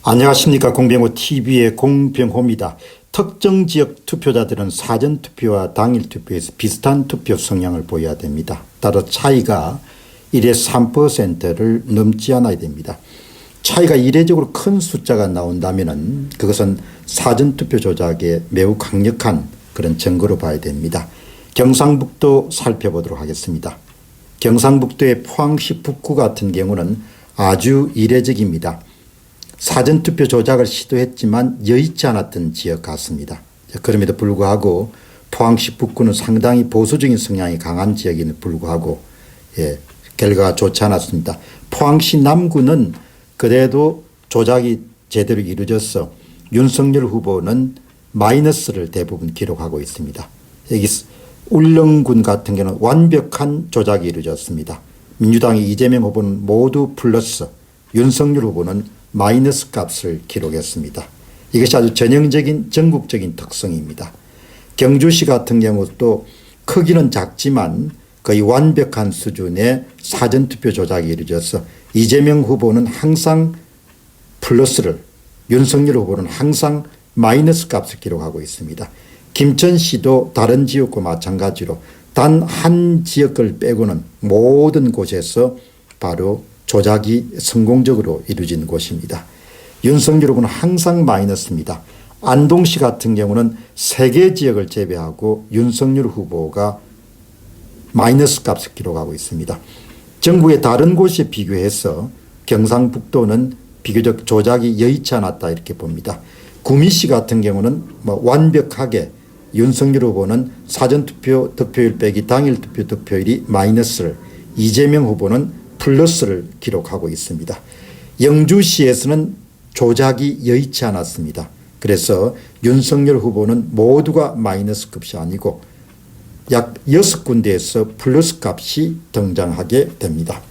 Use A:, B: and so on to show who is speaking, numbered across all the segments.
A: 안녕하십니까. 공병호 TV의 공병호입니다. 특정 지역 투표자들은 사전투표와 당일투표에서 비슷한 투표 성향을 보여야 됩니다. 따라 차이가 1에서 3%를 넘지 않아야 됩니다. 차이가 이례적으로 큰 숫자가 나온다면 그것은 사전투표 조작에 매우 강력한 그런 증거로 봐야 됩니다. 경상북도 살펴보도록 하겠습니다. 경상북도의 포항시 북구 같은 경우는 아주 이례적입니다. 사전투표 조작을 시도했지만 여의치 않았던 지역 같습니다. 그럼에도 불구하고 포항시 북구는 상당히 보수적인 성향이 강한 지역임에도 불구하고 결과가 좋지 않았습니다. 포항시 남구는 그래도 조작이 제대로 이루어져서 윤석열 후보는 마이너스를 대부분 기록하고 있습니다. 여기 울릉군 같은 경우는 완벽한 조작이 이루어졌습니다. 민주당의 이재명 후보는 모두 플러스, 윤석열 후보는 마이너스 값을 기록했습니다. 이것이 아주 전형적인 전국적인 특성입니다. 경주시 같은 경우도 크기는 작지만 거의 완벽한 수준의 사전투표 조작이 이루어져서 이재명 후보는 항상 플러스를, 윤석열 후보는 항상 마이너스 값을 기록하고 있습니다. 김천시도 다른 지역과 마찬가지로 단 한 지역을 빼고는 모든 곳에서 바로 조작이 성공적으로 이루어진 곳입니다. 윤석열 후보는 항상 마이너스입니다. 안동시 같은 경우는 3개 지역을 제외하고 윤석열 후보가 마이너스 값을 기록하고 있습니다. 전국의 다른 곳에 비교해서 경상북도는 비교적 조작이 여의치 않았다 이렇게 봅니다. 구미시 같은 경우는 완벽하게 윤석열 후보는 사전투표 득표율 빼기 당일투표 득표율이 마이너스를, 이재명 후보는 플러스를 기록하고 있습니다. 영주시에서는 조작이 여의치 않았습니다. 그래서 윤석열 후보는 모두가 마이너스 값이 아니고 약 6군데에서 플러스 값이 등장하게 됩니다.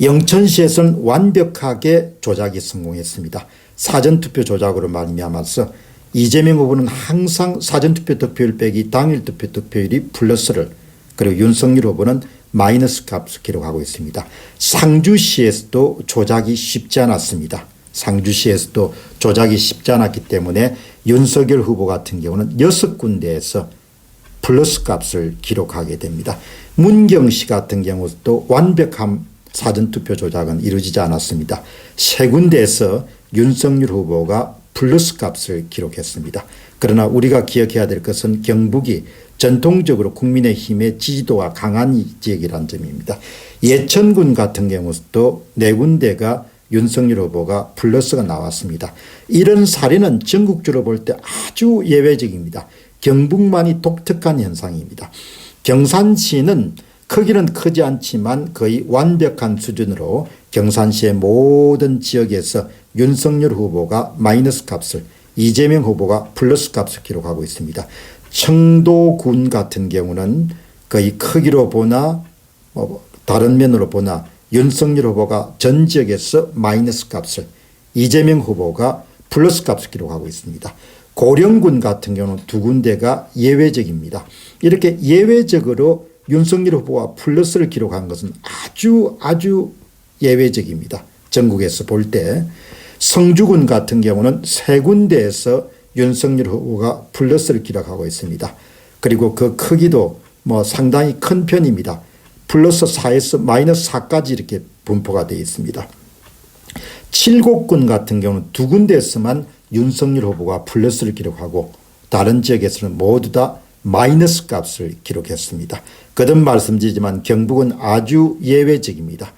A: 영천시에서는 완벽하게 조작이 성공했습니다. 사전투표 조작으로 말미암아서 이재명 후보는 항상 사전투표 득표율 빼기 당일투표 득표율이 플러스를, 그리고 윤석열 후보는 마이너스 값을 기록하고 있습니다. 상주시에서도 조작이 쉽지 않았습니다. 상주시에서도 조작이 쉽지 않았기 때문에 윤석열 후보 같은 경우는 6군데에서 플러스 값을 기록하게 됩니다. 문경시 같은 경우도 완벽한 사전투표 조작은 이루어지지 않았습니다. 3군데에서 윤석열 후보가 플러스 값을 기록했습니다. 그러나 우리가 기억해야 될 것은 경북이 전통적으로 국민의힘의 지지도가 강한 지역이라는 점입니다. 예천군 같은 경우도 4군데가 윤석열 후보가 플러스가 나왔습니다. 이런 사례는 전국적으로 볼 때 아주 예외적입니다. 경북만이 독특한 현상입니다. 경산시는 크기는 크지 않지만 거의 완벽한 수준으로 경산시의 모든 지역에서 윤석열 후보가 마이너스 값을, 이재명 후보가 플러스 값을 기록하고 있습니다. 청도군 같은 경우는 거의 크기로 보나 다른 면으로 보나 윤석열 후보가 전 지역에서 마이너스 값을, 이재명 후보가 플러스 값을 기록하고 있습니다. 고령군 같은 경우는 2군데가 예외적입니다. 이렇게 예외적으로 윤석열 후보가 플러스를 기록한 것은 아주 예외적입니다. 전국에서 볼 때. 성주군 같은 경우는 3군데에서 윤석열 후보가 플러스를 기록하고 있습니다. 그리고 그 크기도 상당히 큰 편입니다. 플러스 4에서 마이너스 4까지 이렇게 분포가 되어 있습니다. 칠곡군 같은 경우는 2군데에서만 윤석열 후보가 플러스를 기록하고 다른 지역에서는 모두 다 마이너스 값을 기록했습니다. 거듭 말씀드리지만 경북은 아주 예외적입니다.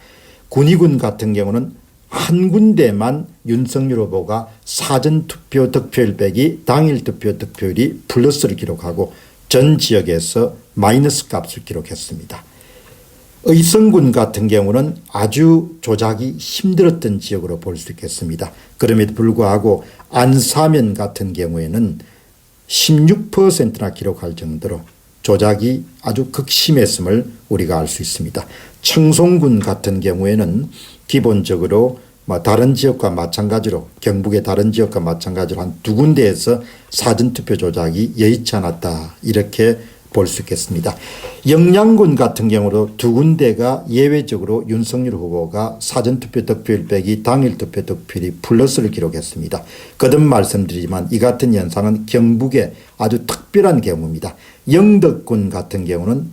A: 군위군 같은 경우는 한 군데만 윤석열 후보가 사전투표 득표율 빼기 당일투표 득표율이 플러스를 기록하고 전 지역에서 마이너스 값을 기록했습니다. 의성군 같은 경우는 아주 조작이 힘들었던 지역으로 볼 수 있겠습니다. 그럼에도 불구하고 안사면 같은 경우에는 16%나 기록할 정도로 조작이 아주 극심했음을 우리가 알 수 있습니다. 청송군 같은 경우에는 기본적으로 다른 지역과 마찬가지로 경북의 다른 지역과 마찬가지로 한 2군데에서 사전투표 조작이 여의치 않았다 이렇게 볼 수 있겠습니다. 영양군 같은 경우도 두 군데가 예외적으로 윤석열 후보가 사전투표 득표율 빼기 당일투표 득표율이 플러스를 기록했습니다. 거듭 말씀드리지만 이 같은 현상은 경북의 아주 특별한 경우입니다. 영덕군 같은 경우는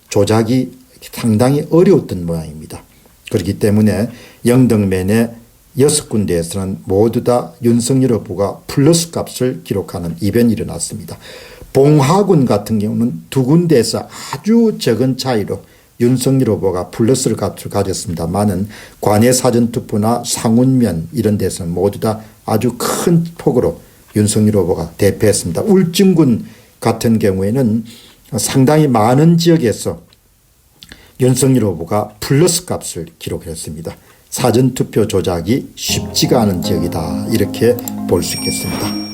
A: 조작이 상당히 어려웠던 모양입니다. 그렇기 때문에 영덕면의 6군데에서는 모두 다 윤석열 후보가 플러스 값을 기록하는 이변이 일어났습니다. 봉화군 같은 경우는 두 군데에서 아주 적은 차이로 윤석열 후보가 플러스 값을 가졌습니다만은 관내 사전투표나 상운면 이런 데서는 모두 다 아주 큰 폭으로 윤석열 후보가 대패했습니다. 울진군 같은 경우에는 상당히 많은 지역에서 윤석열 후보가 플러스 값을 기록했습니다. 사전투표 조작이 쉽지가 않은 지역이다 이렇게 볼 수 있겠습니다.